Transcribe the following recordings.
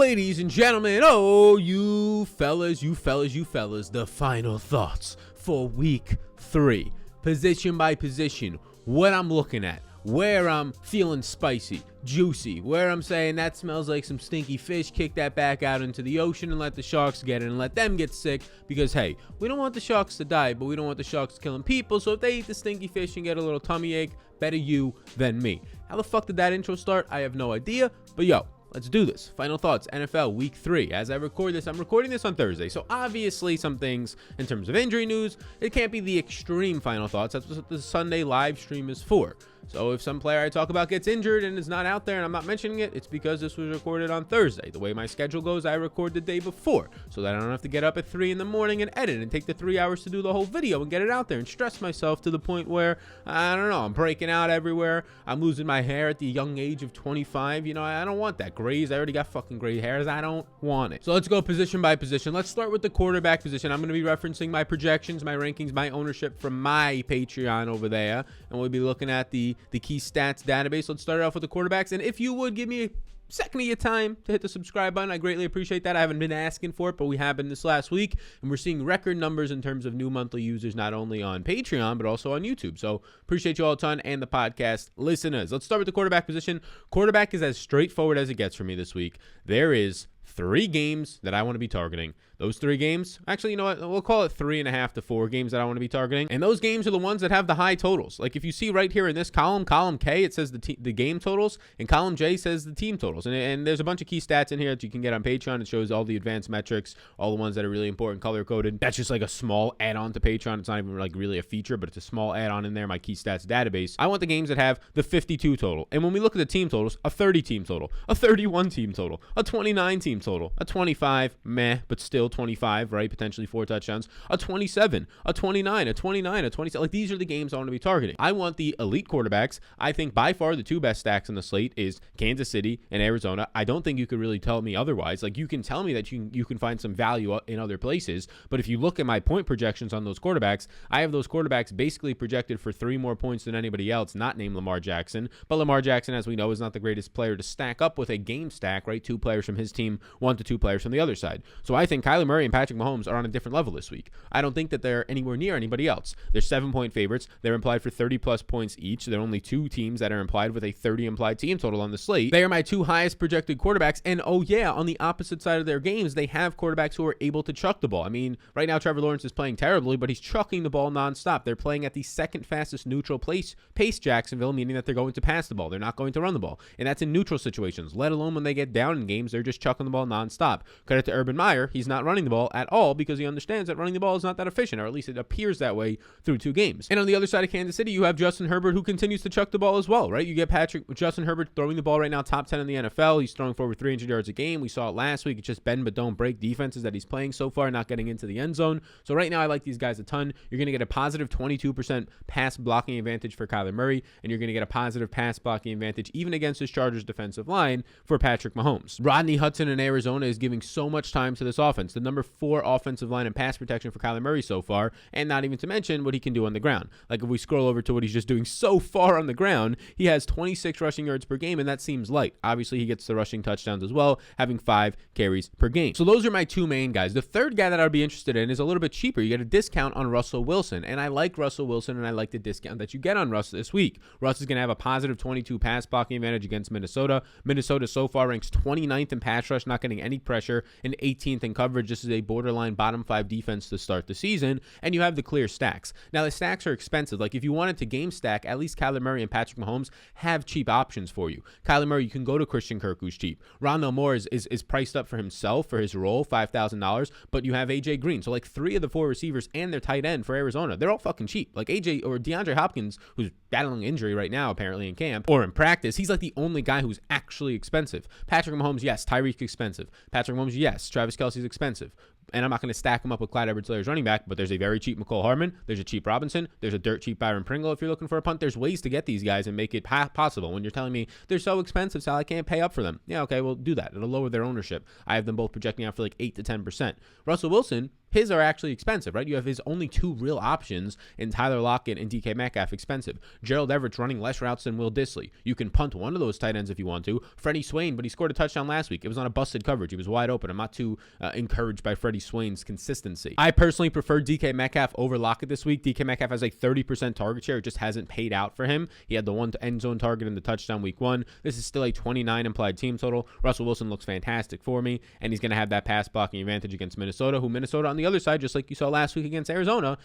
ladies and gentlemen, oh, you fellas, the final thoughts for week 3. Position by position, what I'm looking at, where I'm feeling spicy, juicy, where I'm saying that smells like some stinky fish, kick that back out into the ocean and let the sharks get it and let them get sick, because hey, we don't want the sharks to die, but we don't want the sharks killing people, so if they eat the stinky fish and get a little tummy ache, better you than me. How the fuck did that intro start? I have no idea, but yo, let's do this. Final thoughts, NFL week 3. As I record this, I'm recording this on Thursday, so obviously some things in terms of injury news, it can't be the extreme final thoughts. That's what the Sunday live stream is for. So if some player I talk about gets injured and is not out there and I'm not mentioning it, it's because this was recorded on Thursday. The way my schedule goes, I record the day before so that I don't have to get up at 3 in the morning and edit and take the 3 hours to do the whole video and get it out there and stress myself to the point where, I don't know, I'm breaking out everywhere. I'm losing my hair at the young age of 25. You know, I don't want that. Grays, I already got fucking gray hairs. I don't want it. So let's go position by position. Let's start with the quarterback position. I'm going to be referencing my projections, my rankings, my ownership from my Patreon over there. And we'll be looking at the key stats database. Let's start off with the quarterbacks. And if you would give me a second of your time to hit the subscribe button, I greatly appreciate that. I haven't been asking for it, but we have been this last week, and we're seeing record numbers in terms of new monthly users, not only on Patreon, but also on YouTube. So appreciate you all a ton, and the podcast listeners. Let's start with the quarterback position. Quarterback is as straightforward as it gets for me this week. There is 3 games that I want to be targeting. Those 3 games, actually, you know what? We'll call it 3.5 to 4 games that I want to be targeting. And those games are the ones that have the high totals. Like if you see right here in this column K, it says the game totals, and column J says the team totals. And there's a bunch of key stats in here that you can get on Patreon. It shows all the advanced metrics, all the ones that are really important, color coded. That's just like a small add-on to Patreon. It's not even like really a feature, but it's a small add-on in there, my key stats database. I want the games that have the 52 total. And when we look at the team totals, a 30 team total, a 31 team total, a 29 team total, a 25, meh, but still 25, right? Potentially 4 touchdowns, a 27, a 29, a 29, a 27. Like these are the games I want to be targeting. I want the elite quarterbacks. I think by far the 2 best stacks on the slate is Kansas City and Arizona. I don't think you could really tell me otherwise. Like you can tell me that you can find some value in other places, but if you look at my point projections on those quarterbacks, I have those quarterbacks basically projected for 3 more points than anybody else, not named Lamar Jackson. But Lamar Jackson, as we know, is not the greatest player to stack up with a game stack, right? 2 players from his team, 1 to 2 players from the other side. So I think Kyler Murray and Patrick Mahomes are on a different level this week. I don't think that they're anywhere near anybody else. They're 7-point favorites. They're implied for 30 plus points each. There are only 2 teams that are implied with a 30 implied team total on the slate. They are my 2 highest projected quarterbacks. And oh yeah, on the opposite side of their games, they have quarterbacks who are able to chuck the ball. I mean, right now Trevor Lawrence is playing terribly, but he's chucking the ball nonstop. They're playing at the 2nd fastest neutral pace Jacksonville, meaning that they're going to pass the ball. They're not going to run the ball. And that's in neutral situations, let alone when they get down in games, they're just chucking the ball nonstop. Credit to Urban Meyer. He's not running the ball at all because he understands that running the ball is not that efficient, or at least it appears that way through 2 games. And on the other side of Kansas City, you have Justin Herbert, who continues to chuck the ball as well, right? You get Justin Herbert throwing the ball right now, top 10 in the NFL. He's throwing for over 300 yards a game. We saw it last week. It's just bend but don't break defenses that he's playing so far, not getting into the end zone. So right now, I like these guys a ton. You're going to get a positive 22% pass blocking advantage for Kyler Murray, and you're going to get a positive pass blocking advantage even against his Chargers defensive line for Patrick Mahomes. Rodney Hudson in Arizona is giving so much time to this offense. The number 4 offensive line in pass protection for Kyler Murray so far, and not even to mention what he can do on the ground. Like if we scroll over to what he's just doing so far on the ground, he has 26 rushing yards per game, and that seems light. Obviously, he gets the rushing touchdowns as well, having 5 carries per game. So those are my 2 main guys. The third guy that I'd be interested in is a little bit cheaper. You get a discount on Russell Wilson, and I like Russell Wilson, and I like the discount that you get on Russ this week. Russ is going to have a positive 22 pass blocking advantage against Minnesota. Minnesota so far ranks 29th in pass rush, not getting any pressure, and 18th in coverage. This is a borderline bottom 5 defense to start the season, and you have the clear stacks. Now, the stacks are expensive. Like, if you wanted to game stack, at least Kyler Murray and Patrick Mahomes have cheap options for you. Kyler Murray, you can go to Christian Kirk, who's cheap. Rondale Moore is priced up for himself, for his role, $5,000, but you have A.J. Green. So, like, 3 of the 4 receivers and their tight end for Arizona, they're all fucking cheap. Like, A.J. or DeAndre Hopkins, who's battling injury right now, apparently in camp, or in practice, he's like the only guy who's actually expensive. Patrick Mahomes, yes. Tyreek, expensive. Patrick Mahomes, yes. Travis Kelce's expensive. And I'm not going to stack him up with Clyde Edwards-Helaire running back, but there's a very cheap Machole Hartman. There's a cheap Robinson. There's a dirt cheap Byron Pringle if you're looking for a punt. There's ways to get these guys and make it possible. When you're telling me they're so expensive, Sal, I can't pay up for them. Yeah, okay, well, do that. It'll lower their ownership. I have them both projecting out for like 8 to 10%. Russell Wilson, his are actually expensive, right? You have his only two real options in Tyler Lockett and DK Metcalf expensive. Gerald Everett's running less routes than Will Dissly. You can punt one of those tight ends if you want to. Freddie Swain, but he scored a touchdown last week. It was on a busted coverage. He was wide open. I'm not too encouraged by Freddie Swain's consistency. I personally prefer DK Metcalf over Lockett this week. DK Metcalf has a 30% target share. It just hasn't paid out for him. He had the one end zone target in the touchdown week 1. This is still a 29 implied team total. Russell Wilson looks fantastic for me, and he's going to have that pass blocking advantage against Minnesota, who Minnesota on the other side, just like you saw last week against Arizona,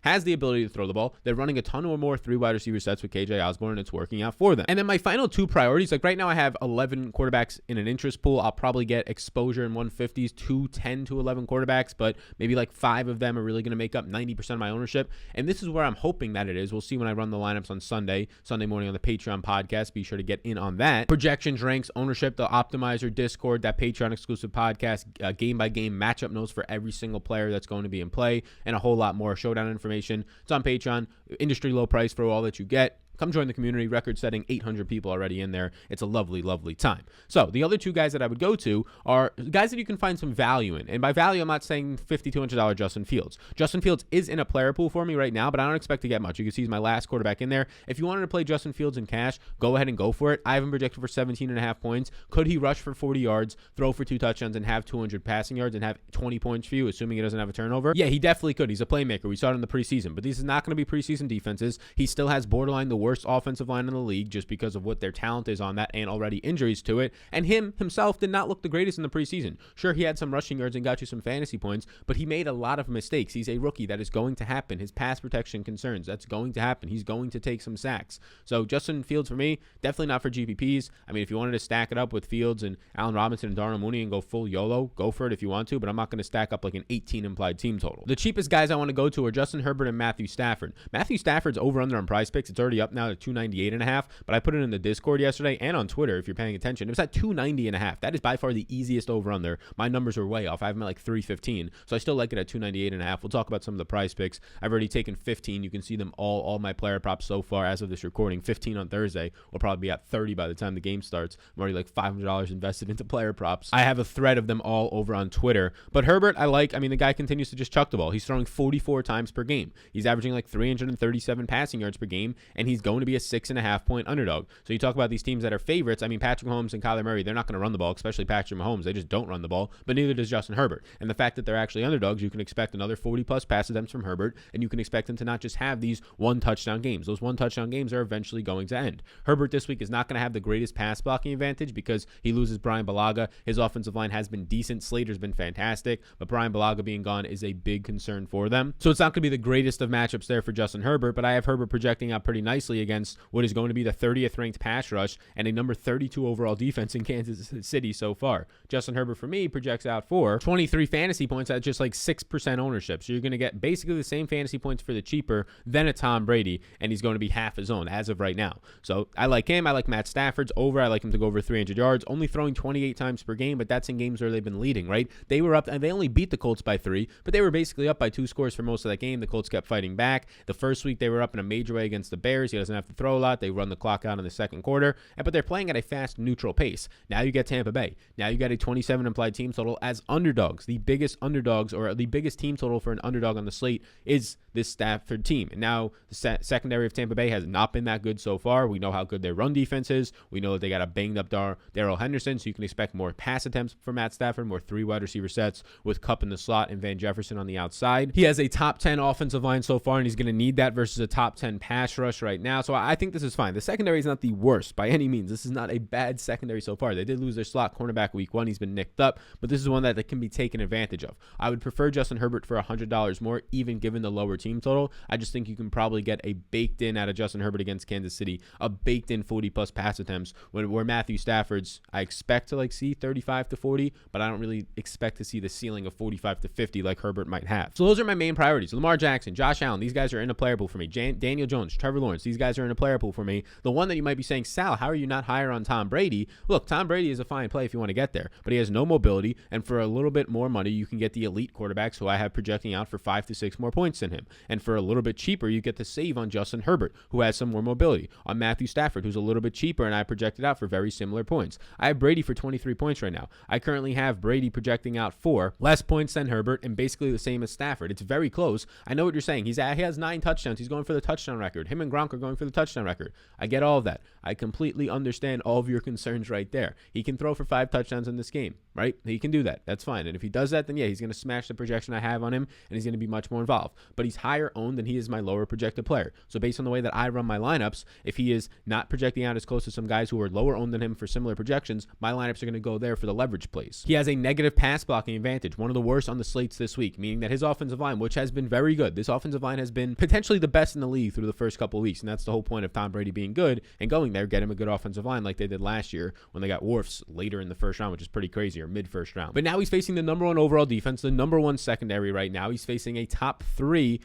has the ability to throw the ball. They're running a ton or more 3 wide receiver sets with KJ Osborne, and it's working out for them. And then my final 2 priorities, like right now I have 11 quarterbacks in an interest pool. I'll probably get exposure in 150s to 10 to 11 quarterbacks, but maybe like 5 of them are really going to make up 90% of my ownership. And this is where I'm hoping that it is. We'll see when I run the lineups on Sunday morning on the Patreon podcast. Be sure to get in on that. Projections, ranks, ownership, the optimizer, Discord, that Patreon exclusive podcast, game by game matchup notes for every single player that's going to be in play, and a whole lot more showdown information. It's on Patreon, industry low price for all that you get. Come join the community. Record-setting 800 people already in there. It's a lovely, lovely time. So the other 2 guys that I would go to are guys that you can find some value in. And by value, I'm not saying $5,200 Justin Fields. Justin Fields is in a player pool for me right now, but I don't expect to get much. You can see he's my last quarterback in there. If you wanted to play Justin Fields in cash, go ahead and go for it. I have him projected for 17.5 points. Could he rush for 40 yards, throw for 2 touchdowns, and have 200 passing yards and have 20 points for you, assuming he doesn't have a turnover? Yeah, he definitely could. He's a playmaker. We saw it in the preseason, but this is not going to be preseason defenses. He still has borderline the worst offensive line in the league just because of what their talent is on that and already injuries to it. And himself did not look the greatest in the preseason. Sure, he had some rushing yards and got you some fantasy points, but he made a lot of mistakes. He's a rookie. That is going to happen. His pass protection concerns, that's going to happen. He's going to take some sacks. So Justin Fields for me, definitely not for GPPs. I mean, if you wanted to stack it up with Fields and Allen Robinson and Darnell Mooney and go full YOLO, go for it if you want to, but I'm not going to stack up like an 18 implied team total. The cheapest guys I want to go to are Justin Herbert and Matthew Stafford. Matthew Stafford's over under on Prize Picks. It's already up now to 298.5, but I put it in the Discord yesterday and on Twitter if you're paying attention. It was at 290.5. That is by far the easiest over under. My numbers are way off. I have him at like 315, so I still like it at 298.5. We'll talk about some of the Prize Picks. I've already taken 15. You can see them all my player props so far as of this recording. 15 on Thursday. We'll probably be at 30 by the time the game starts. I'm already like $500 invested into player props. I have a thread of them all over on Twitter. But Herbert, I like. I mean, the guy continues to just chuck the ball. He's throwing 44 times per game. He's averaging like 337 passing yards per game, and he's going to be a 6.5 point underdog. So you talk about these teams that are favorites. I mean, Patrick Mahomes and Kyler Murray, they're not going to run the ball, especially Patrick Mahomes. They just don't run the ball, but neither does Justin Herbert. And the fact that they're actually underdogs, you can expect another 40-plus pass attempts from Herbert, and you can expect them to not just have these 1-touchdown games. Those 1-touchdown games are eventually going to end. Herbert this week is not going to have the greatest pass blocking advantage because he loses Brian Bulaga. His offensive line has been decent. Slater's been fantastic, but Brian Bulaga being gone is a big concern for them. So it's not going to be the greatest of matchups there for Justin Herbert, but I have Herbert projecting out pretty nicely against what is going to be the 30th ranked pass rush and a number 32 overall defense in Kansas City so far. Justin Herbert for me projects out for 23 fantasy points at just like 6% ownership. So you're going to get basically the same fantasy points for the cheaper than a Tom Brady, and he's going to be half his own as of right now. So I like him. I like Matt Stafford's over. I like him to go over 300 yards, only throwing 28 times per game, but that's in games where they've been leading, right? They were up, and they only beat the Colts by 3, but they were basically up by 2 scores for most of that game. The Colts kept fighting back. The first week they were up in a major way against the Bears. He doesn't have to throw a lot. They run the clock out in the second quarter, but they're playing at a fast, neutral pace. Now you get Tampa Bay. Now you got a 27 implied team total as underdogs. The biggest underdogs, or the biggest team total for an underdog on the slate, is this Stafford team. And now the secondary of Tampa Bay has not been that good so far. We know how good their run defense is. We know that they got a banged up Darrell Henderson, so you can expect more pass attempts from Matt Stafford, more 3 wide receiver sets with Kupp in the slot and Van Jefferson on the outside. He has a top 10 offensive line so far, and he's going to need that versus a top 10 pass rush right now. So I think this is fine. The secondary is not the worst by any means. This is not a bad secondary so far. They did lose their slot cornerback week 1. He's been nicked up, but this is one that can be taken advantage of. I would prefer Justin Herbert for $100 more, even given the lower team total. I just think you can probably get a baked in out of Justin Herbert against Kansas City, a baked in 40-plus pass attempts, where Matthew Stafford's, I expect to like see 35 to 40, but I don't really expect to see the ceiling of 45 to 50 like Herbert might have. So those are my main priorities. Lamar Jackson, Josh Allen, these guys are in a player pool for me. Daniel Jones, Trevor Lawrence, these guys are in a player pool for me. The one that you might be saying, Sal, how are you not higher on Tom Brady? Look, Tom Brady is a fine play if you want to get there, but he has no mobility, and for a little bit more money, you can get the elite quarterbacks who I have projecting out for 5 to 6 more points than him. And for a little bit cheaper, you get to save on Justin Herbert, who has some more mobility, on Matthew Stafford, who's a little bit cheaper, and I projected out for very similar points. I have Brady for 23 points right now. I currently have Brady projecting out for less points than Herbert and basically the same as Stafford. It's very close. I know what you're saying. He has 9 touchdowns. He's going for the touchdown record. Him and Gronk are going for the touchdown record. I get all of that. I completely understand all of your concerns right there. He can throw for 5 touchdowns in this game, right? He can do that. That's fine. And if he does that, then yeah, he's going to smash the projection I have on him, and he's going to be much more involved. But he's higher owned than he is my lower projected player. So based on the way that I run my lineups, if he is not projecting out as close to some guys who are lower owned than him for similar projections, my lineups are going to go there for the leverage plays. He has a negative pass blocking advantage, one of the worst on the slates this week, meaning that his offensive line, which has been very good, this offensive line has been potentially the best in the league through the first couple of weeks, and that's the whole point of Tom Brady being good and going there, get him a good offensive line like they did last year when they got Wirfs later in the first round, which is pretty crazy, or mid-first round. But now he's facing the number 1 overall defense, the number 1 secondary right now. He's facing a top 3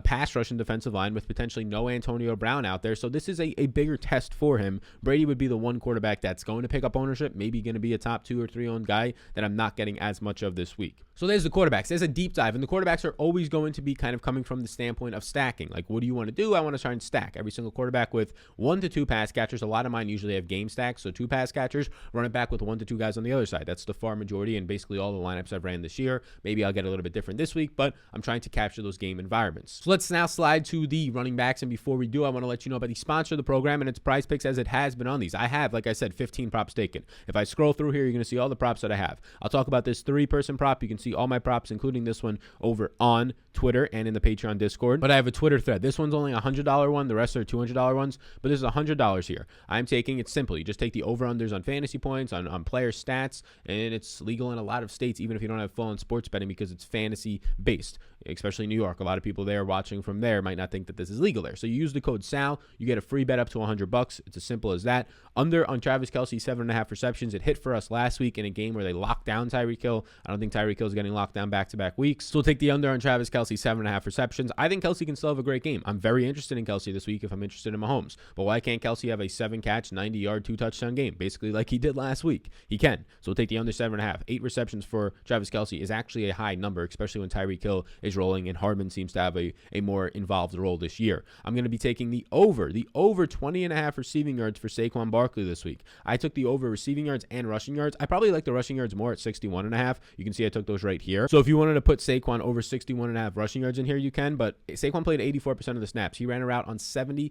pass rush and defensive line with potentially no Antonio Brown out there. So this is a bigger test for him. Brady would be the one quarterback that's going to pick up ownership, maybe going to be a top 2 or 3 owned guy that I'm not getting as much of this week. So there's the quarterbacks. There's a deep dive, and the quarterbacks are always going to be kind of coming from the standpoint of stacking. Like, what do you want to do? I want to try and stack every single quarterback with 1 to 2 pass catchers. A lot of mine usually have game stacks, so 2 pass catchers, run it back with 1 to 2 guys on the other side. That's the far majority and basically all the lineups I've ran this year. Maybe I'll get a little bit different this week, but I'm trying to capture those game environments. So let's now slide to the running backs, and before we do, I want to let you know about the sponsor of the program and its prize picks as it has been on these. I have, like I said, 15 props taken. If I scroll through here, you're going to see all the props that I have. I'll talk about this 3-person prop. You can see all my props, including this one, over on Twitter and in the Patreon Discord. But I have a Twitter thread. This one's only a $100 one. The rest are $200 ones, but this is $100 here. I'm taking it simple. You just take the over-unders on fantasy points, on player stats, and it's legal in a lot of states, even if you don't have full-on sports betting, because it's fantasy-based, especially New York. A lot of people there watching from there might not think that this is legal there. So you use the code SAL, you get a free bet up to $100. It's as simple as that. Under on Travis Kelce, 7.5 receptions. It hit for us last week in a game where they locked down Tyreek Hill. I don't think Tyreek Hill is getting locked down back-to-back weeks. So we'll take the under on Travis Kelce, 7.5 receptions. I think Kelce can still have a great game. I'm very interested in Kelce this week if I'm interested in Mahomes. But why can't Kelce have a 7-catch, 90-yard, 2-touchdown game? Basically like he did last week. He can. So we'll take the under 7.5. 8 receptions for Travis Kelce is actually a high number, especially when Tyreek Hill is rolling and Hartman seems to have a more involved role this year. I'm going to be taking the over 20.5 receiving yards for Saquon Barkley this week. I took the over receiving yards and rushing yards. I probably like the rushing yards more at 61.5. You can see I took those right here. So if you wanted to put Saquon over 61.5 rushing yards in here, you can, but Saquon played 84% of the snaps. He ran a route on 74%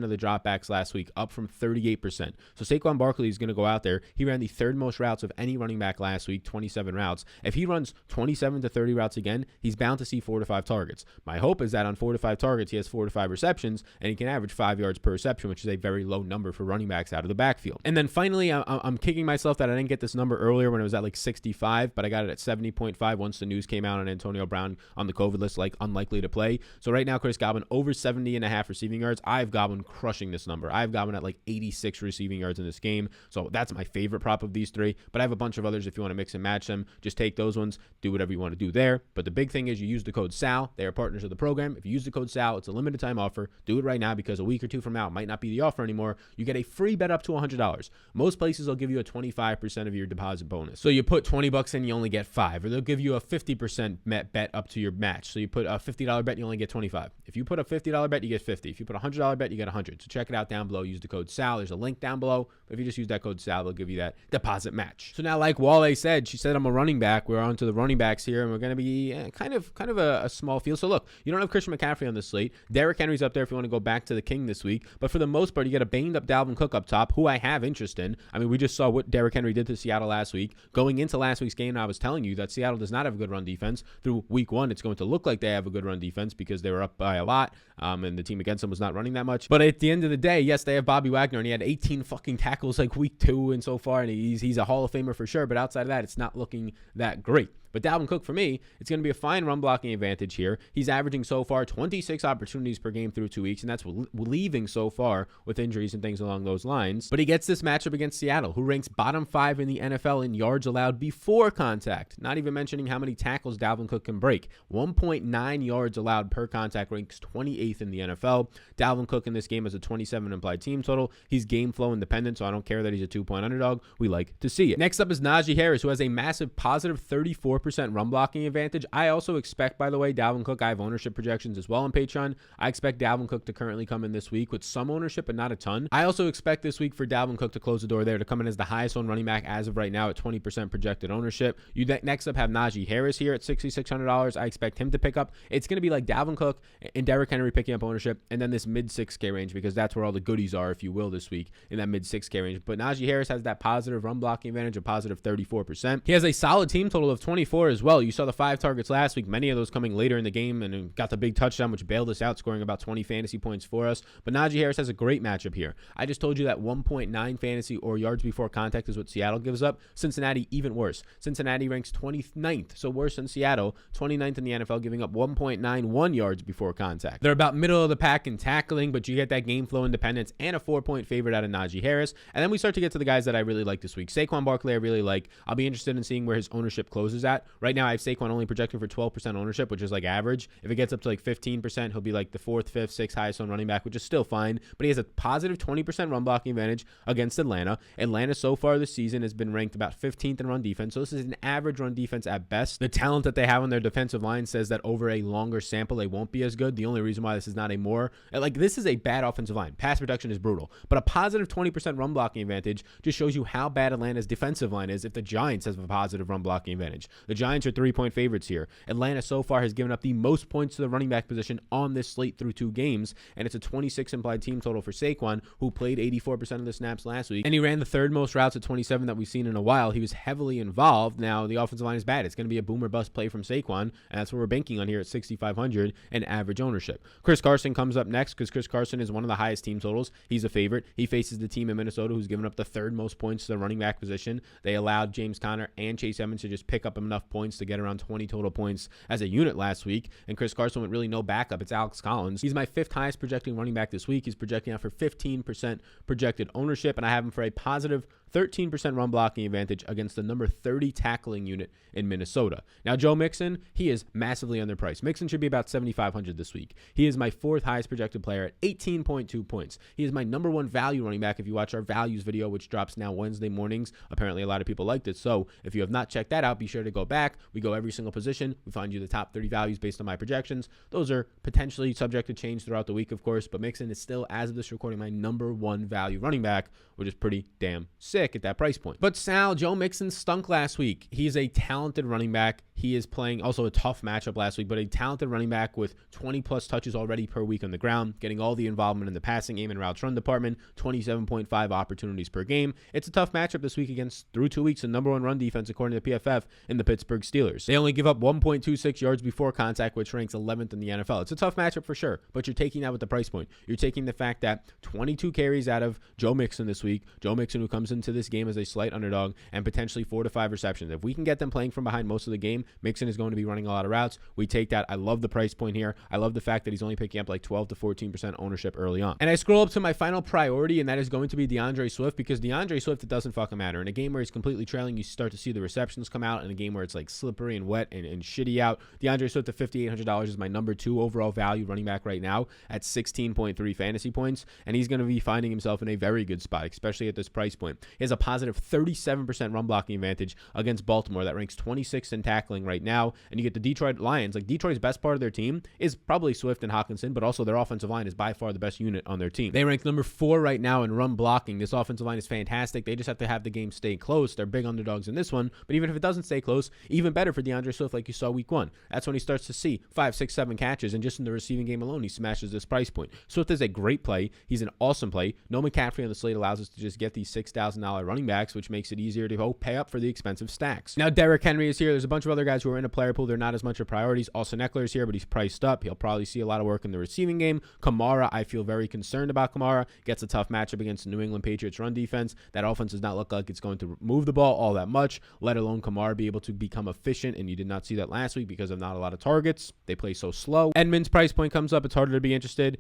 of the dropbacks last week, up from 38%. So Saquon Barkley is going to go out there. He ran the 3rd most routes of any running back last week, 27 routes. If he runs 27 to 30 routes again, he's bound to see 4 to 5 targets. My hope is that on 4 to 5 targets, he has 4 to 5 receptions, and he can average 5 yards per reception, which is a very low number for running backs out of the backfield. And then finally, I'm kicking myself that I didn't get this number earlier when it was at like 65, but I got it at 70.5 once the news came out on Antonio Brown on the COVID list, like unlikely to play. So right now, Chris Godwin over 70.5 receiving yards. I have Godwin crushing this number. I have Godwin at like 86 receiving yards in this game. So that's my favorite prop of these 3, but I have a bunch of others if you want to mix and match them. Just take those ones, do whatever you want to do there. But the big thing is you use the code SAL. They are partners of the program. If you use the code SAL, it's a limited time offer. Do it right now because a week or 2 from now it might not be the offer anymore. You get a free bet up to $100. Most places will give you a 25% of your deposit bonus. So you put $20 in, you only get 5, or they'll give you a 50% bet up to your match. So you put a $50 bet, you only get 25. If you put a $50 bet, you get 50. If you put a $100 bet, you get 100. So check it out down below. Use the code SAL. There's a link down below. But if you just use that code SAL, they'll give you that deposit match. So now, like Wale said, she said I'm a running back. We're on to the running backs here, and we're going to be kind of a small field. So look, you don't have Christian McCaffrey on this slate. Derrick Henry's up there if you want to go back to the king this week. But for the most part, you get a banged up Dalvin Cook up top, who I have interest in. I mean, we just saw what Derrick Henry did to Seattle last week. Going into last week's game, I was telling you that Seattle does not have a good run defense. Through week 1, it's going to look like they have a good run defense because they were up by a lot, and the team against them was not running that much. But at the end of the day, yes, they have Bobby Wagner, and he had 18 fucking tackles like week 2 and so far, and he's a Hall of Famer for sure. But outside of that, it's not looking that great. But Dalvin Cook, for me, it's going to be a fine run blocking advantage here. He's averaging so far 26 opportunities per game through 2 weeks, and that's leaving so far with injuries and things along those lines. But he gets this matchup against Seattle, who ranks bottom 5 in the NFL in yards allowed before contact. Not even mentioning how many tackles Dalvin Cook can break. 1.9 yards allowed per contact, ranks 28th in the NFL. Dalvin Cook in this game has a 27 implied team total. He's game flow independent, so I don't care that he's a 2-point underdog. We like to see it. Next up is Naji Harris, who has a massive positive 34% run blocking advantage. I also expect, by the way, Dalvin Cook, I have ownership projections as well on Patreon. I expect Dalvin Cook to currently come in this week with some ownership, but not a ton. I also expect this week for Dalvin Cook to close the door there, to come in as the highest owned running back as of right now at 20% projected ownership. You next up have Naji Harris here at $6,600. I expect him to pick up. It's going to be like Dalvin Cook and Derrick Henry picking up ownership, and then this mid 6K range, because that's where all the goodies are, if you will, this week in that mid 6K range. But Naji Harris has that positive run blocking advantage of positive 34%. He has a solid team total of 24 as well. You saw the 5 targets last week, many of those coming later in the game, and got the big touchdown, which bailed us out, scoring about 20 fantasy points for us. But Naji Harris has a great matchup here. I just told you that 1.9 fantasy or yards before contact is what Seattle gives up. Cincinnati, even worse. Cincinnati ranks 29th, so worse than Seattle, 29th in the NFL, giving up 1.91 yards before contact. They're about middle of the pack in tackling, but you get that game flow independence and a 4-point favorite out of Naji Harris. And then we start to get to the guys that I really like this week. Saquon Barkley, I really like. I'll be interested in seeing where his ownership closes at. Right now, I have Saquon only projecting for 12% ownership, which is like average. If it gets up to like 15%, he'll be like the 4th, 5th, 6th highest owned running back, which is still fine. But he has a positive 20% run blocking advantage against Atlanta. Atlanta so far this season has been ranked about 15th in run defense. So this is an average run defense at best. The talent that they have on their defensive line says that over a longer sample, they won't be as good. The only reason why this is not a more, like, this is a bad offensive line. Pass protection is brutal, but a positive 20% run blocking advantage just shows you how bad Atlanta's defensive line is if the Giants have a positive run blocking advantage. The Giants are 3-point favorites here. Atlanta so far has given up the most points to the running back position on this slate through 2 games, and it's a 26 implied team total for Saquon, who played 84% of the snaps last week, and he ran the 3rd most routes at 27 that we've seen in a while. He was heavily involved. Now, the offensive line is bad. It's going to be a boom or bust play from Saquon, and that's what we're banking on here at 6,500 and average ownership. Chris Carson comes up next, because Chris Carson is one of the highest team totals. He's a favorite. He faces the team in Minnesota who's given up the 3rd most points to the running back position. They allowed James Conner and Chase Edmonds to just pick up enough points to get around 20 total points as a unit last week, and Chris Carson with really no backup. It's Alex Collins. He's my 5th highest projecting running back this week. He's projecting out for 15% projected ownership, and I have him for a positive 13% run blocking advantage against the number 30 tackling unit in Minnesota. Now, Joe Mixon, he is massively underpriced. Mixon should be about 7,500 this week. He is my 4th highest projected player at 18.2 points. He is my number 1 value running back if you watch our values video, which drops now Wednesday mornings. Apparently, a lot of people liked it. So if you have not checked that out, be sure to go back. We go every single position. We find you the top 30 values based on my projections. Those are potentially subject to change throughout the week, of course, but Mixon is still, as of this recording, my number 1 value running back, which is pretty damn sick at that price point. But Sal, Joe Mixon stunk last week. He's a talented running back. He is playing also a tough matchup last week, but a talented running back with 20 plus touches already per week on the ground, getting all the involvement in the passing game and routes run department, 27.5 opportunities per game. It's a tough matchup this week against, through 2 weeks, the number 1 run defense according to PFF in the Pittsburgh Steelers. They only give up 1.26 yards before contact, which ranks 11th in the NFL. It's a tough matchup for sure, but you're taking that with the price point. You're taking the fact that 22 carries out of Joe Mixon this week. Joe Mixon, who comes into this game as a slight underdog, and potentially 4 to 5 receptions. If we can get them playing from behind most of the game, Mixon is going to be running a lot of routes. We take that. I love the price point here. I love the fact that he's only picking up like 12 to 14% ownership early on. And I scroll up to my final priority, and that is going to be Deandre Swift, because Deandre Swift, it doesn't fucking matter. In a game where he's completely trailing, you start to see the receptions come out. In a game where it's like slippery and wet and shitty out, Deandre Swift at $5,800 is my number 2 overall value running back right now at 16.3 fantasy points, and he's going to be finding himself in a very good spot, especially at this price point. He has a positive 37% run blocking advantage against Baltimore that ranks 26th in tackling right now, and you get the Detroit Lions. Like, Detroit's best part of their team is probably Swift and Hawkinson, but also their offensive line is by far the best unit on their team. They rank number 4 right now in run blocking. This offensive line is fantastic. They just have to have the game stay close. They're big underdogs in this one, but even if it doesn't stay close, even better for Deandre Swift, like you saw week 1. That's when he starts to see 5, 6, 7 catches, and just in the receiving game alone, he smashes this price point. Swift is a great play. He's an awesome play. No McCaffrey on the slate allows us to just get these $6,000 running backs, which makes it easier to pay up for the expensive stacks. Now, Derrick Henry is here. There's a bunch of other other guys who are in a player pool, they're not as much a priorities. Austin Eckler's here, but he's priced up. He'll probably see a lot of work in the receiving game. Kamara, I feel very concerned about Kamara. Gets a tough matchup against the New England Patriots run defense. That offense does not look like it's going to move the ball all that much, let alone Kamara be able to become efficient, and you did not see that last week because of not a lot of targets. They play so slow. Edmonds' price point comes up. It's harder to be interested.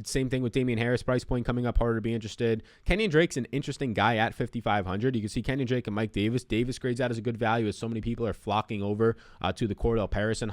Same thing with Damian Harris' price point coming up, harder to be interested. Kenyon Drake's an interesting guy at 5,500. You can see Kenyon Drake and Mike Davis. Davis grades out as a good value as so many people are flocking over to the Cordell Patterson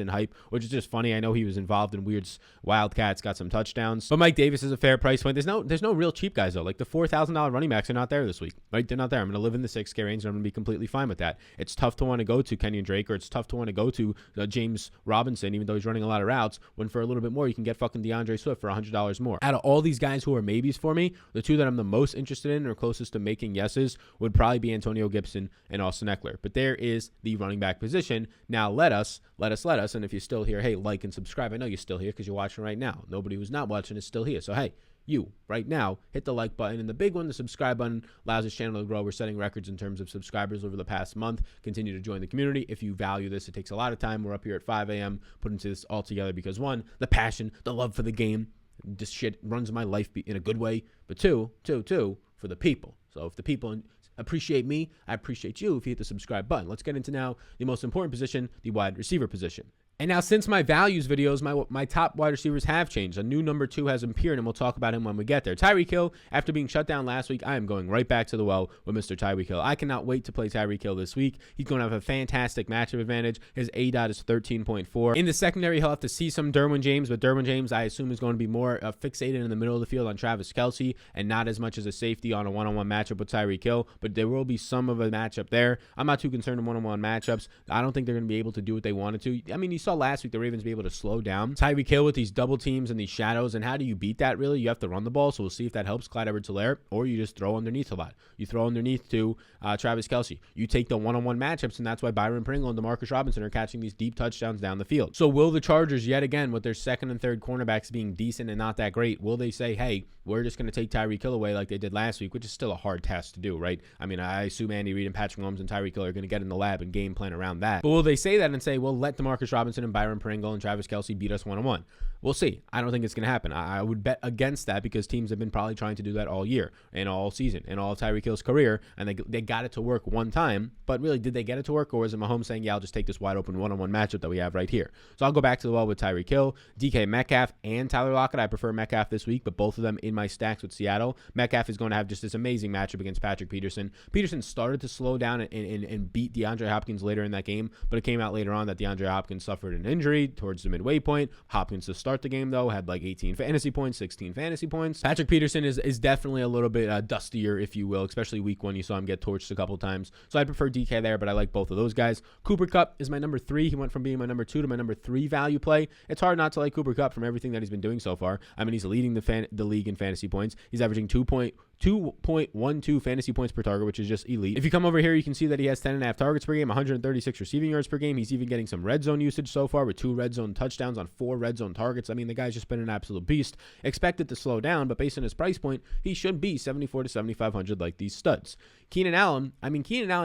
hype, which is just funny. I know he was involved in weird Wildcats, got some touchdowns, but Mike Davis is a fair price point. There's no real cheap guys though. Like the $4,000 running backs are not there this week, right? They're not there. I'm going to live in the 6K range and I'm going to be completely fine with that. It's tough to want to go to Kenyon Drake, or it's tough to want to go to James Robinson, even though he's running a lot of routes, when for a little bit more you can get fucking DeAndre Swift for $100 more. Out of all these guys who are maybes for me, the two that I'm the most interested in or closest to making yeses would probably be Antonio Gibson and Austin Eckler. But there is the running back position. Now let us, and if you're still here, hey, like and subscribe. I know you're still here because you're watching right now. Nobody who's not watching is still here. So hey, you right now, hit the like button, and the big one, the subscribe button, allows this channel to grow. We're setting records in terms of subscribers over the past month. Continue to join the community if you value this. It takes a lot of time. We're up here at 5 a.m. putting this all together because one, the passion, the love for the game, this shit runs my life in a good way, but two, for the people. So if the people appreciate me, I appreciate you if you hit the subscribe button. Let's get into now the most important position, the wide receiver position. And now, since my values videos, my top wide receivers have changed. A new number 2 has appeared, and we'll talk about him when we get there. Tyreek Hill, after being shut down last week, I am going right back to the well with Mr. Tyreek Hill. I cannot wait to play Tyreek Hill this week. He's going to have a fantastic matchup advantage. His ADOT is 13.4. In the secondary, he'll have to see some Derwin James, but Derwin James, I assume, is going to be more fixated in the middle of the field on Travis Kelce and not as much as a safety on a one-on-one matchup with Tyreek Hill, but there will be some of a matchup there. I'm not too concerned in one-on-one matchups. I don't think they're going to be able to do what they wanted to. I mean, you saw last week the Ravens be able to slow down Tyreek Hill with these double teams and these shadows. And how do you beat that, really? You have to run the ball. So we'll see if that helps Clyde Edwards-Helaire, or you just throw underneath a lot. You throw underneath to Travis Kelce. You take the one-on-one matchups, and that's why Byron Pringle and DeMarcus Robinson are catching these deep touchdowns down the field. So will the Chargers, yet again, with their second and third cornerbacks being decent and not that great, will they say, hey, we're just going to take Tyreek Hill away like they did last week, which is still a hard task to do, right? I mean, I assume Andy Reid and Patrick Mahomes and Tyreek Hill are going to get in the lab and game plan around that. But will they say that and say, well, let DeMarcus Robinson and Byron Pringle and Travis Kelce beat us one-on-one? We'll see. I don't think it's going to happen. I would bet against that because teams have been probably trying to do that all year and all season and all of Tyreek Hill's career, and they got it to work one time. But really, did they get it to work, or was it Mahomes saying, yeah, I'll just take this wide open one-on-one matchup that we have right here? So I'll go back to the well with Tyreek Hill, DK Metcalf, and Tyler Lockett. I prefer Metcalf this week, but both of them in my stacks with Seattle. Metcalf is going to have just this amazing matchup against Patrick Peterson. Peterson started to slow down and beat DeAndre Hopkins later in that game, but it came out later on that DeAndre Hopkins suffered an injury towards the midway point. Hopkins to start the game, though, had like 18 fantasy points, 16 fantasy points. Patrick Peterson is definitely a little bit dustier, if you will, especially week 1. You saw him get torched a couple times. So I prefer DK there, but I like both of those guys. Cooper Kupp is my number 3. He went from being my number 2 to my number 3 value play. It's hard not to like Cooper Kupp from everything that he's been doing so far. I mean, he's leading the league in fantasy points. He's averaging 2.12 fantasy points per target, which is just elite. If you come over here, you can see that he has 10.5 targets per game, 136 receiving yards per game. He's even getting some red zone usage so far with 2 red zone touchdowns on 4 red zone targets. I mean, the guy's just been an absolute beast. Expect it to slow down, but based on his price point, he should be 7,400 to 7,500 like these studs. Keenan Allen,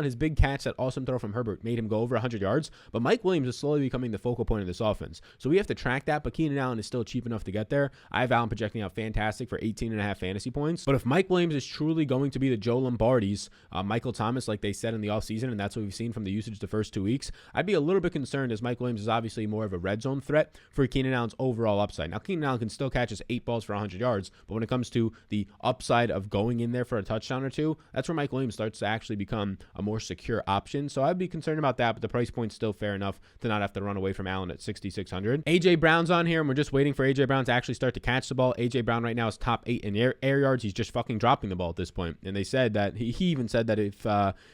his big catch, that awesome throw from Herbert, made him go over 100 yards, but Mike Williams is slowly becoming the focal point of this offense. So we have to track that, but Keenan Allen is still cheap enough to get there. I have Allen projecting out fantastic for 18.5 fantasy points. But if Mike Williams is truly going to be the Joe Lombardi's Michael Thomas, like they said in the offseason, and that's what we've seen from the usage the first 2 weeks, I'd be a little bit concerned, as Mike Williams is obviously more of a red zone threat for Keenan Allen's overall upside. Now, Keenan Allen can still catch his 8 balls for 100 yards, but when it comes to the upside of going in there for a touchdown or 2, that's where Mike Williams starts to actually become a more secure option. So I'd be concerned about that, but the price point's still fair enough to not have to run away from Allen at 6,600. AJ Brown's on here, and we're just waiting for AJ Brown to actually start to catch the ball. AJ Brown right now is top 8 in air yards. He's just fucking dropping the ball at this point. And they said that he even said that if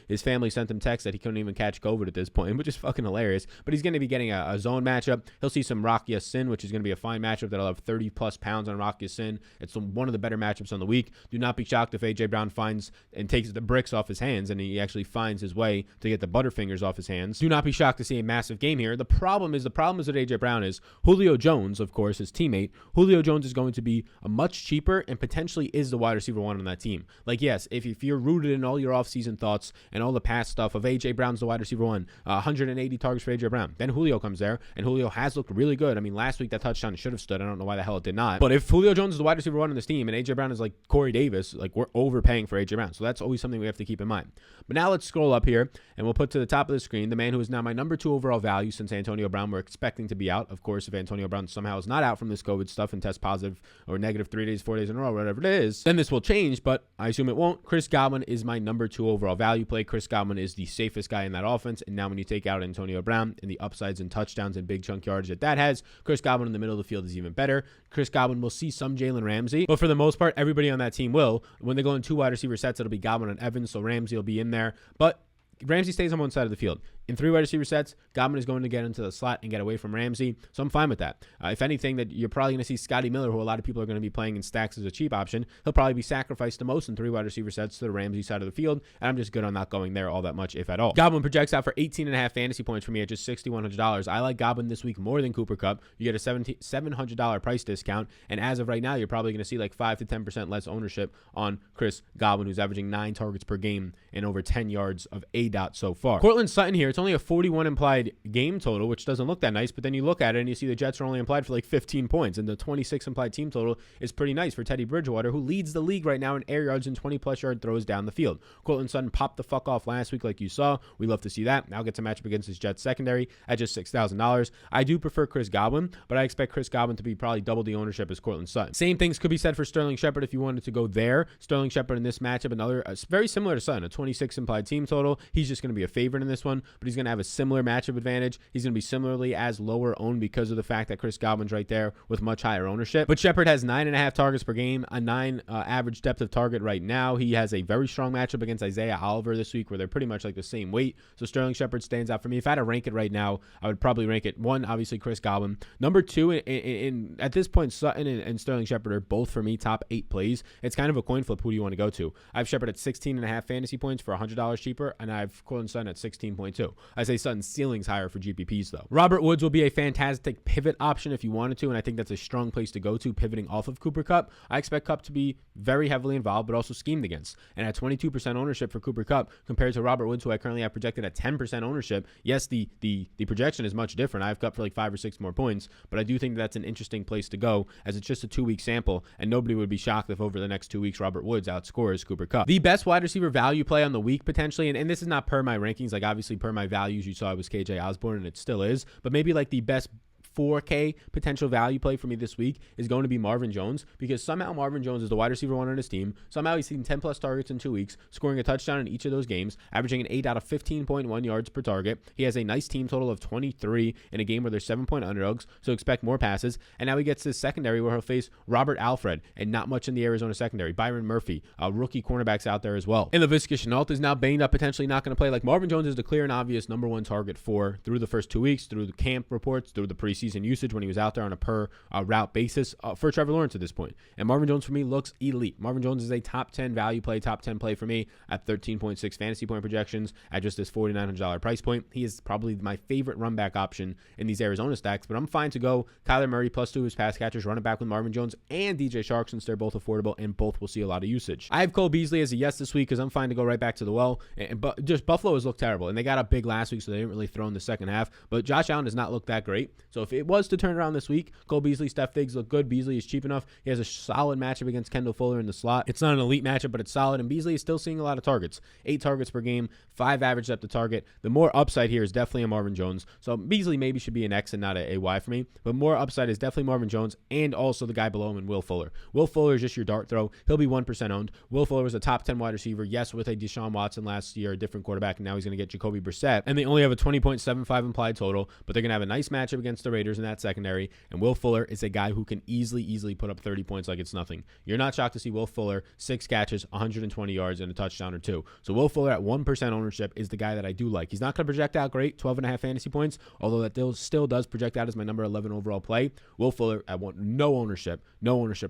his family sent him text that he couldn't even catch COVID at this point, which is fucking hilarious. But he's going to be getting a zone matchup. He'll see some Rock Ya-Sin, which is going to be a fine matchup that'll have 30 plus pounds on Rock Ya-Sin. It's one of the better matchups on the week. Do not be shocked if AJ Brown finds and takes the bricks sticks off his hands and he actually finds his way to get the Butterfingers off his hands. Do not be shocked to see a massive game here. The problem with A.J. Brown is Julio Jones, of course, his teammate. Julio Jones is going to be a much cheaper and potentially is the wide receiver 1 on that team. Like, yes, if you're rooted in all your offseason thoughts and all the past stuff of A.J. Brown's the wide receiver 1, 180 targets for A.J. Brown, then Julio comes there, and Julio has looked really good. I mean, last week that touchdown should have stood. I don't know why the hell it did not. But if Julio Jones is the wide receiver 1 on this team and A.J. Brown is like Corey Davis, like, we're overpaying for A.J. Brown. So that's always something we have to keep in mind. But now let's scroll up here, and we'll put to the top of the screen the man who is now my number 2 overall value since Antonio Brown. We're expecting to be out. Of course, if Antonio Brown somehow is not out from this COVID stuff and tests positive or negative 3 days, 4 days in a row, whatever it is, then this will change, but I assume it won't. Chris Godwin is my number 2 overall value play. Chris Godwin is the safest guy in that offense, and now when you take out Antonio Brown and the upsides and touchdowns and big chunk yardage that has, Chris Godwin in the middle of the field is even better. Chris Godwin will see some Jalen Ramsey, but for the most part, everybody on that team will. When they go in 2 wide receiver sets, it'll be Godwin and Evans, so Ramsey will be in there, but Ramsey stays on one side of the field. In 3 wide receiver sets, Godwin is going to get into the slot and get away from Ramsey, so I'm fine with that. If anything, that you're probably going to see Scotty Miller, who a lot of people are going to be playing in stacks as a cheap option. He'll probably be sacrificed the most in 3 wide receiver sets to the Ramsey side of the field, and I'm just good on not going there all that much, if at all. Godwin projects out for 18.5 fantasy points for me at just $6,100. I like Godwin this week more than Cooper Kupp. You get a $700 price discount, and as of right now, you're probably going to see like 5 to 10% less ownership on Chris Godwin, who's averaging 9 targets per game and over 10 yards of A-dot so far. Courtland Sutton here, it's only a 41 implied game total, which doesn't look that nice, but then you look at it and you see the Jets are only implied for like 15 points, and the 26 implied team total is pretty nice for Teddy Bridgewater, who leads the league right now in air yards and 20-plus yard throws down the field. Courtland Sutton popped the fuck off last week like you saw. We love to see that. Now gets a matchup against his Jets secondary at just $6,000. I do prefer Chris Godwin, but I expect Chris Godwin to be probably double the ownership as Courtland Sutton. Same things could be said for Sterling Shepard if you wanted to go there. Sterling Shepard in this matchup, another very similar to Sutton, a 26 implied team total. He's just going to be a favorite in this one, but he's going to have a similar matchup advantage. He's going to be similarly as lower owned because of the fact that Chris Godwin's right there with much higher ownership. But Shepard has 9.5 targets per game, a 9 average depth of target right now. He has a very strong matchup against Isaiah Oliver this week where they're pretty much like the same weight. So Sterling Shepard stands out for me. If I had to rank it right now, I would probably rank it 1, obviously Chris Godwin. Number 2, at this point, Sutton and Sterling Shepard are both for me top 8 plays. It's kind of a coin flip. Who do you want to go to? I have Shepard at 16.5 fantasy points for $100 cheaper, and I have Courtland Sutton at 16.2. I say Sutton's ceiling's higher for GPPs though. Robert Woods will be a fantastic pivot option if you wanted to, and I think that's a strong place to go to, pivoting off of Cooper Kupp. I expect Kupp to be very heavily involved, but also schemed against. And at 22% ownership for Cooper Kupp compared to Robert Woods, who I currently have projected at 10% ownership, yes, the projection is much different. I have Kupp for like 5 or 6 more points, but I do think that's an interesting place to go as it's just a 2-week sample, and nobody would be shocked if over the next 2 weeks Robert Woods outscores Cooper Kupp. The best wide receiver value play on the week potentially, and this is not per my rankings, like obviously per my values you saw it was KJ Osborne, and it still is, but maybe like the best 4K potential value play for me this week is going to be Marvin Jones, because somehow Marvin Jones is the wide receiver 1 on his team. Somehow he's seen 10 plus targets in 2 weeks, scoring a touchdown in each of those games, averaging an 8 out of 15.1 yards per target. He has a nice team total of 23 in a game where there's 7-point underdogs, so expect more passes. And now he gets this secondary where he'll face Robert Alfred and not much in the Arizona secondary. Byron Murphy, rookie cornerbacks out there as well. And Laviska Shenault is now banged up, potentially not going to play. Like, Marvin Jones is the clear and obvious number 1 target for through the first 2 weeks, through the camp reports, through the preseason usage when he was out there on a per route basis for Trevor Lawrence at this point. And Marvin Jones for me looks elite. Marvin Jones is a top 10 value play, top 10 play for me at 13.6 fantasy point projections at just this $4,900 price point. He is probably my favorite run back option in these Arizona stacks, but I'm fine to go Kyler Murray plus 2 of his pass catchers, running back with Marvin Jones and DJ Shark, since they're both affordable and both will see a lot of usage. I have Cole Beasley as a yes this week because I'm fine to go right back to the well. But just Buffalo has looked terrible, and they got up big last week, so they didn't really throw in the second half. But Josh Allen does not look that great. So if it was to turn around this week, Cole Beasley, Steph Diggs look good. Beasley is cheap enough. He has a solid matchup against Kendall Fuller in the slot. It's not an elite matchup, but it's solid, and Beasley is still seeing a lot of targets. 8 targets per game, 5 average depth of target. The more upside here is definitely a Marvin Jones. So Beasley maybe should be an X and not a Y for me, but more upside is definitely Marvin Jones and also the guy below him in Will Fuller. Will Fuller is just your dart throw. He'll be 1% owned. Will Fuller was a top 10 wide receiver, yes, with a Deshaun Watson last year, a different quarterback, and now he's going to get Jacoby Brissett, and they only have a 20.75 implied total, but they're going to have a nice matchup against the Raiders Raiders in that secondary, and Will Fuller is a guy who can easily put up 30 points like it's nothing. You're not shocked to see Will Fuller 6 catches, 120 yards, and a touchdown or 2. So Will Fuller at 1% ownership is the guy that I do like. He's not going to project out great, 12.5 fantasy points, although that still does project out as my number 11 overall play. Will Fuller at no ownership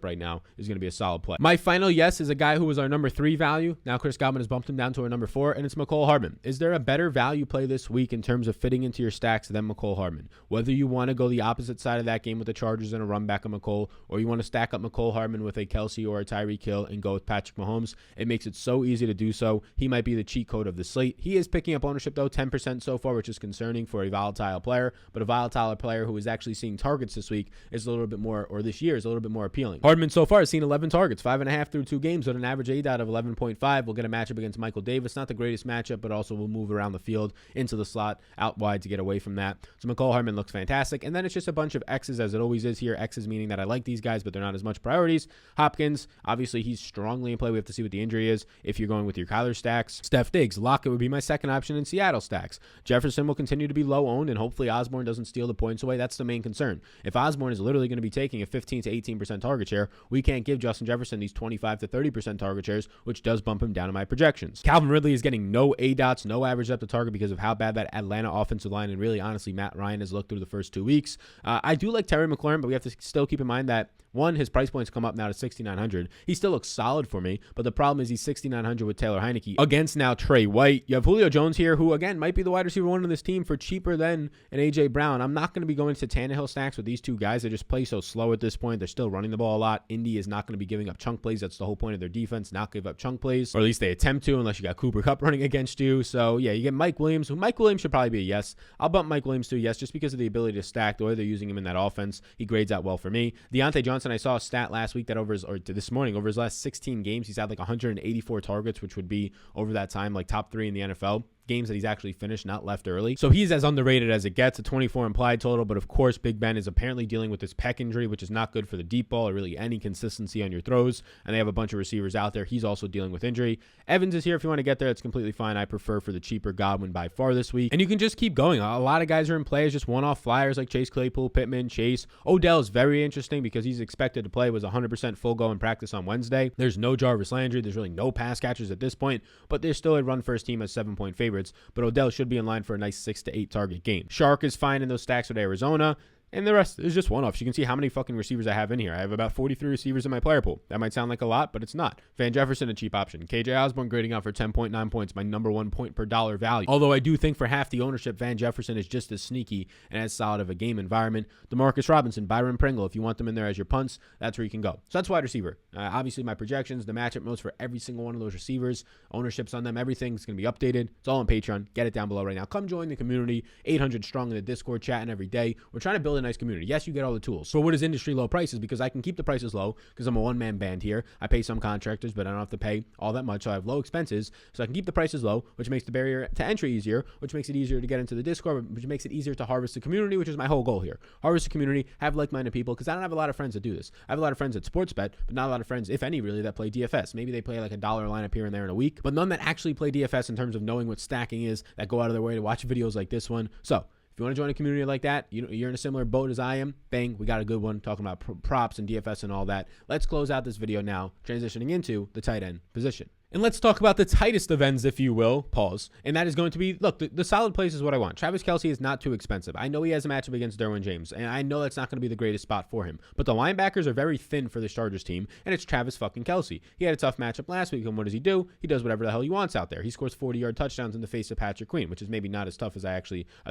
right now is going to be a solid play. My final yes is a guy who was our number 3 value. Now Chris Godwin has bumped him down to our number 4, and it's Machole Hartman. Is there a better value play this week in terms of fitting into your stacks than Machole Hartman? Whether you want to go the opposite side of that game with the Chargers and a run back of Machole, or you want to stack up Machole Hartman with a Kelsey or a Tyreek Hill and go with Patrick Mahomes, it makes it so easy to do so. He might be the cheat code of the slate. He is picking up ownership though, 10% so far, which is concerning for a volatile player, but a volatile player who is actually seeing targets this week is a little bit more, or this year is a little bit more appealing. Hardman so far has seen 11 targets, 5.5 through 2 games with an average ADOT of 11.5. We'll get a matchup against Michael Davis. Not the greatest matchup, but also will move around the field into the slot, out wide to get away from that. So Machole Hartman looks fantastic. And then it's just a bunch of X's as it always is here. X's meaning that I like these guys, but they're not as much priorities. Hopkins, obviously he's strongly in play. We have to see what the injury is if you're going with your Kyler stacks. Steph Diggs, Lockett would be my second option in Seattle stacks. Jefferson will continue to be low owned, and hopefully Osborne doesn't steal the points away. That's the main concern. If Osborne is literally going to be taking a 15 to 18% target share, we can't give Justin Jefferson these 25 to 30% target shares, which does bump him down in my projections. Calvin Ridley is getting no ADOTs, no average up to target because of how bad that Atlanta offensive line and really honestly Matt Ryan has looked through the first 2 weeks. I do like Terry McLaurin, but we have to still keep in mind that one, his price points come up now to 6,900. He still looks solid for me, but the problem is he's 6,900 with Taylor Heineke against now Trey White. You have Julio Jones here, who again might be the wide receiver 1 on this team for cheaper than an A.J. Brown. I'm not going to be going to Tannehill stacks with these two guys. They just play so slow at this point. They're still running the ball a lot. Indy is not going to be giving up chunk plays. That's the whole point of their defense, not give up chunk plays, or at least they attempt to, unless you got Cooper Kupp running against you. So yeah, you get Mike Williams. Mike Williams should probably be a yes. I'll bump Mike Williams to a yes just because of the ability to stack, the way they're using him in that offense. He grades out well for me. Deonte Johnson, I saw a stat last week that this morning, over his last 16 games, he's had like 184 targets, which would be over that time like top 3 in the NFL. Games that he's actually finished, not left early. So he's as underrated as it gets, a 24 implied total. But of course, Big Ben is apparently dealing with this pec injury, which is not good for the deep ball or really any consistency on your throws. And they have a bunch of receivers out there. He's also dealing with injury. Evans is here if you want to get there. It's completely fine. I prefer for the cheaper Godwin by far this week. And you can just keep going. A lot of guys are in play as just one-off flyers like Chase Claypool, Pittman, Chase. Odell is very interesting because he's expected to play, was 100% full go in practice on Wednesday. There's no Jarvis Landry. There's really no pass catchers at this point, but there's still a run first team as 7-point favorites. But Odell should be in line for a nice 6 to 8 target game. Shark is fine in those stacks with Arizona. And the rest is just one-offs. You can see how many fucking receivers I have in here. I have about 43 receivers in my player pool. That might sound like a lot, but it's not. Van Jefferson, a cheap option. KJ Osborne grading out for 10.9 points, my number 1 point per dollar value. Although I do think for half the ownership, Van Jefferson is just as sneaky and as solid of a game environment. DeMarcus Robinson, Byron Pringle, if you want them in there as your punts, that's where you can go. So that's wide receiver. Obviously, my projections, the matchup notes for every single one of those receivers, ownerships on them, everything's going to be updated. It's all on Patreon. Get it down below right now. Come join the community, 800 strong in the Discord, chatting every day. We're trying to build a nice community. Yes, you get all the tools. So what is industry low prices? Because I can keep the prices low because I'm a one-man band here. I pay some contractors, but I don't have to pay all that much. So I have low expenses. So I can keep the prices low, which makes the barrier to entry easier, which makes it easier to get into the Discord, which makes it easier to harvest the community, which is my whole goal here. Harvest the community, have like-minded people, because I don't have a lot of friends that do this. I have a lot of friends at sports bet, but not a lot of friends, if any, really, that play DFS. Maybe they play like $1 lineup here and there in a week, but none that actually play DFS in terms of knowing what stacking is, that go out of their way to watch videos like this one. So if you want to join a community like that, you're in a similar boat as I am, bang, we got a good one talking about props and DFS and all that. Let's close out this video now, transitioning into the tight end position. And let's talk about the tightest of ends, if you will, pause. And that is going to be, look, the solid place is what I want. Travis Kelce is not too expensive. I know he has a matchup against Derwin James, and I know that's not going to be the greatest spot for him. But the linebackers are very thin for this Chargers team, and it's Travis fucking Kelce. He had a tough matchup last week, and what does he do? He does whatever the hell he wants out there. He scores 40-yard touchdowns in the face of Patrick Queen, which is maybe not as tough as I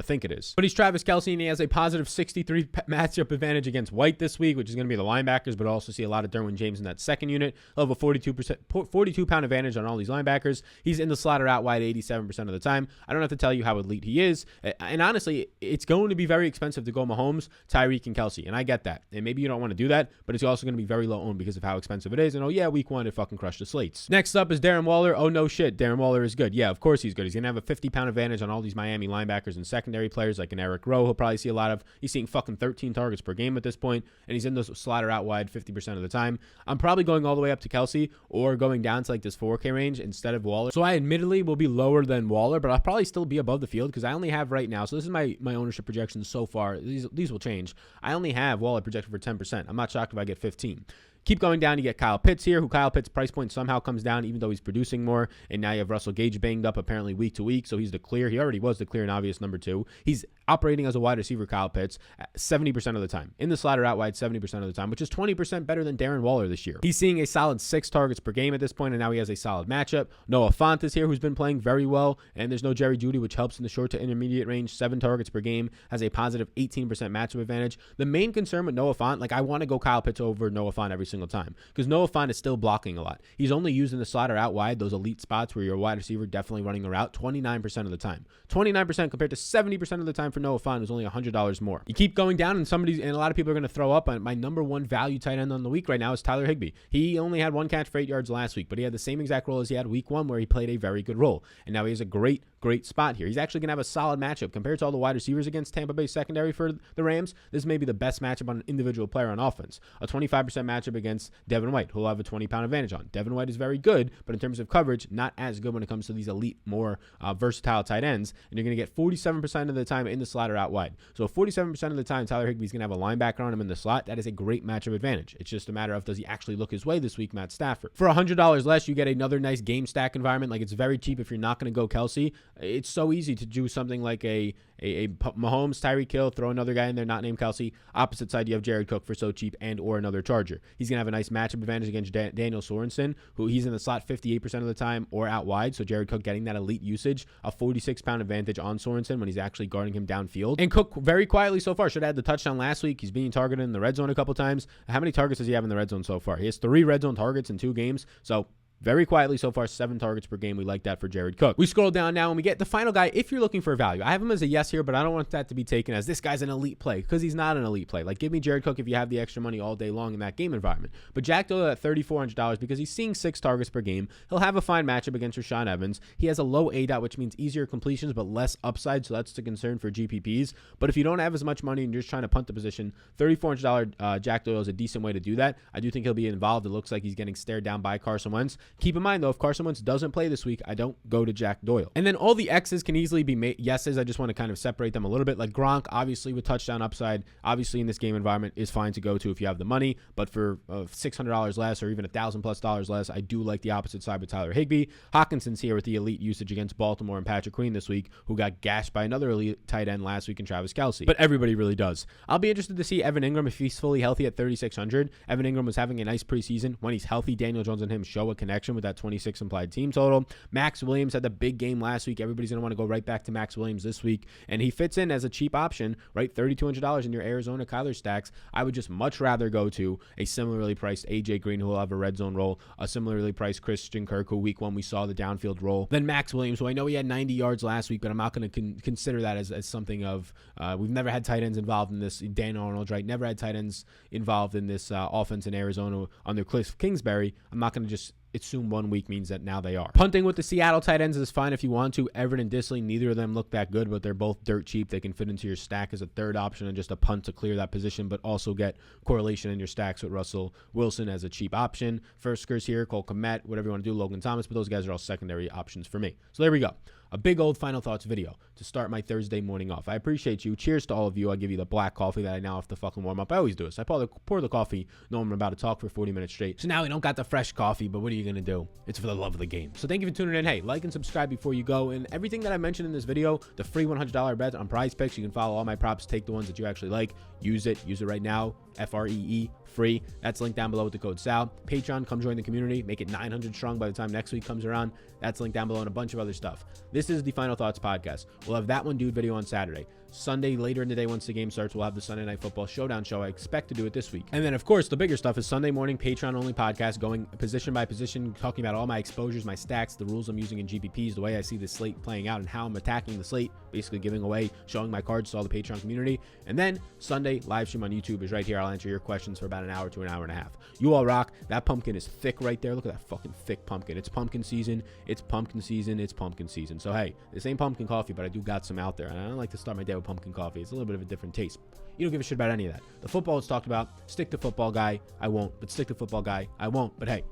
think it is. But he's Travis Kelce, and he has a positive 63 matchup advantage against White this week, which is going to be the linebackers, but also see a lot of Derwin James in that second unit. He'll have a 42-pound advantage on all these linebackers. He's in the slot or out wide 87% of the time. I don't have to tell you how elite he is. And honestly, it's going to be very expensive to go Mahomes, Tyreek, and Kelce. And I get that. And maybe you don't want to do that, but it's also going to be very low owned because of how expensive it is. And oh yeah, week 1, it fucking crushed the slates. Next up is Darren Waller. Oh no shit, Darren Waller is good. Yeah, of course he's good. He's going to have a 50-pound advantage on all these Miami linebackers and secondary players like an Eric Rowe. He'll probably see a lot of, he's seeing fucking 13 targets per game at this point, and he's in the slot or out wide 50% of the time. I'm probably going all the way up to Kelce or going down to like this 4 4K range instead of Waller. So I admittedly will be lower than Waller, but I'll probably still be above the field because I only have right now. So this is my ownership projections so far. These will change. I only have Waller projected for 10%. I'm not shocked if I get 15. Keep going down, you get Kyle Pitts here, who Kyle Pitts' price point somehow comes down even though he's producing more. And now you have Russell Gage banged up apparently week to week, so he's the clear. He already was the clear and obvious number 2. He's operating as a wide receiver, Kyle Pitts, 70% of the time. In the slot or out wide 70% of the time, which is 20% better than Darren Waller this year. He's seeing a solid 6 targets per game at this point, and now he has a solid matchup. Noah Fant is here, who's been playing very well, and there's no Jerry Jeudy, which helps in the short to intermediate range. 7 targets per game, has a positive 18% matchup advantage. The main concern with Noah Fant, like I want to go Kyle Pitts over Noah Fant every single time, because Noah Fant is still blocking a lot. He's only used in the slot or out wide, those elite spots where you're a wide receiver definitely running a route 29% of the time. 29% compared to 70% of the time for Noah Fant, who's only $100 more. You keep going down, and a lot of people are going to throw up on my number 1 value tight end on the week right now is Tyler Higby. He only had 1 catch for 8 yards last week, but he had the same exact role as he had week 1 where he played a very good role. And now he has a great spot here. He's actually going to have a solid matchup compared to all the wide receivers against Tampa Bay secondary for the Rams. This may be the best matchup on an individual player on offense. A 25% matchup against Devin White, who will have a 20-pound advantage on. Devin White is very good, but in terms of coverage, not as good when it comes to these elite, more versatile tight ends. And you're going to get 47% of the time in the slot or out wide. So 47% of the time, Tyler Higby's going to have a linebacker on him in the slot. That is a great matchup advantage. It's just a matter of, does he actually look his way this week, Matt Stafford? For $100 less, you get another nice game stack environment. Like, it's very cheap if you're not going to go Kelsey. It's so easy to do something like a Mahomes, Tyreek Hill, throw another guy in there not named Kelsey. Opposite side, you have Jared Cook for so cheap, and or another Charger. He's going to have a nice matchup advantage against Daniel Sorensen, who he's in the slot 58% of the time or out wide. So Jared Cook getting that elite usage, a 46-pound advantage on Sorensen when he's actually guarding him downfield. And Cook very quietly so far should have had the touchdown last week. He's being targeted in the red zone a couple times. How many targets does he have in the red zone so far? He has 3 red zone targets in 2 games. So very quietly so far, 7 targets per game. We like that for Jared Cook. We scroll down now and we get the final guy if you're looking for value. I have him as a yes here, but I don't want that to be taken as this guy's an elite play, because he's not an elite play. Like, give me Jared Cook if you have the extra money all day long in that game environment. But Jack Doyle at $3,400 because he's seeing 6 targets per game. He'll have a fine matchup against Rashaan Evans. He has a low ADOT, which means easier completions but less upside, so that's the concern for GPPs. But if you don't have as much money and you're just trying to punt the position, $3,400 Jack Doyle is a decent way to do that. I do think he'll be involved. It looks like he's getting stared down by Carson Wentz. Keep in mind, though, if Carson Wentz doesn't play this week, I don't go to Jack Doyle. And then all the X's can easily be yeses. I just want to kind of separate them a little bit. Like Gronk, obviously with touchdown upside, obviously in this game environment is fine to go to if you have the money. But for $600 less or even $1,000+ less, I do like the opposite side with Tyler Higby. Hawkinson's here with the elite usage against Baltimore and Patrick Queen this week, who got gashed by another elite tight end last week in Travis Kelce. But everybody really does. I'll be interested to see Evan Ingram if he's fully healthy at $3,600. Evan Ingram was having a nice preseason. When he's healthy, Daniel Jones and him show a connection with that 26 implied team total. Max Williams had the big game last week. Everybody's going to want to go right back to Max Williams this week, and he fits in as a cheap option, right? $3,200 in your Arizona Kyler stacks. I would just much rather go to a similarly priced AJ Green, who will have a red zone role, a similarly priced Christian Kirk, who week 1 we saw the downfield role, then Max Williams, who I know he had 90 yards last week, but I'm not going to consider that as something of, we've never had tight ends involved in this. Dan Arnold, right? Never had tight ends involved in this offense in Arizona under Cliff Kingsbury. I'm not going to just assume 1 week means that now they are. Punting with the Seattle tight ends is fine if you want to. Everett and Disley, neither of them look that good, but they're both dirt cheap. They can fit into your stack as a third option and just a punt to clear that position, but also get correlation in your stacks with Russell Wilson as a cheap option. Firskers here, Cole Kmet, whatever you want to do, Logan Thomas, but those guys are all secondary options for me. So there we go. A big old final thoughts video to start my Thursday morning off. I appreciate you. Cheers to all of you. I give you the black coffee that I now have to fucking warm up. I always do this. I pour the coffee knowing I'm about to talk for 40 minutes straight. So now we don't got the fresh coffee, but what are you going to do? It's for the love of the game. So thank you for tuning in. Hey, like and subscribe before you go. And everything that I mentioned in this video, the free $100 bet on Prize Picks, you can follow all my props, take the ones that you actually like, use it right now. FREE, free. That's linked down below with the code SAL. Patreon, come join the community. Make it 900 strong by the time next week comes around. That's linked down below, and a bunch of other stuff. This is the Final Thoughts podcast. We'll have that one dude video on Saturday. Sunday, later in the day, once the game starts, we'll have the Sunday Night Football Showdown show. I expect to do it this week. And then, of course, the bigger stuff is Sunday morning Patreon-only podcast, going position by position, talking about all my exposures, my stacks, the rules I'm using in GPPs, the way I see the slate playing out, and how I'm attacking the slate, basically giving away, showing my cards to all the Patreon community. And then Sunday, live stream on YouTube is right here. I'll answer your questions for about an hour to an hour and a half. You all rock. That pumpkin is thick right there. Look at that fucking thick pumpkin. It's pumpkin season. It's pumpkin season. It's pumpkin season. So, hey, this ain't pumpkin coffee, but I do got some out there. And I don't like to start my day with pumpkin coffee. It's a little bit of a different taste. You don't give a shit about any of that. The football is talked about. Stick to football guy. I won't. But stick to football guy. I won't. But hey,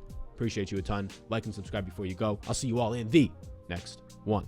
Appreciate you a ton. Like and subscribe before you go. I'll see you all in the next one.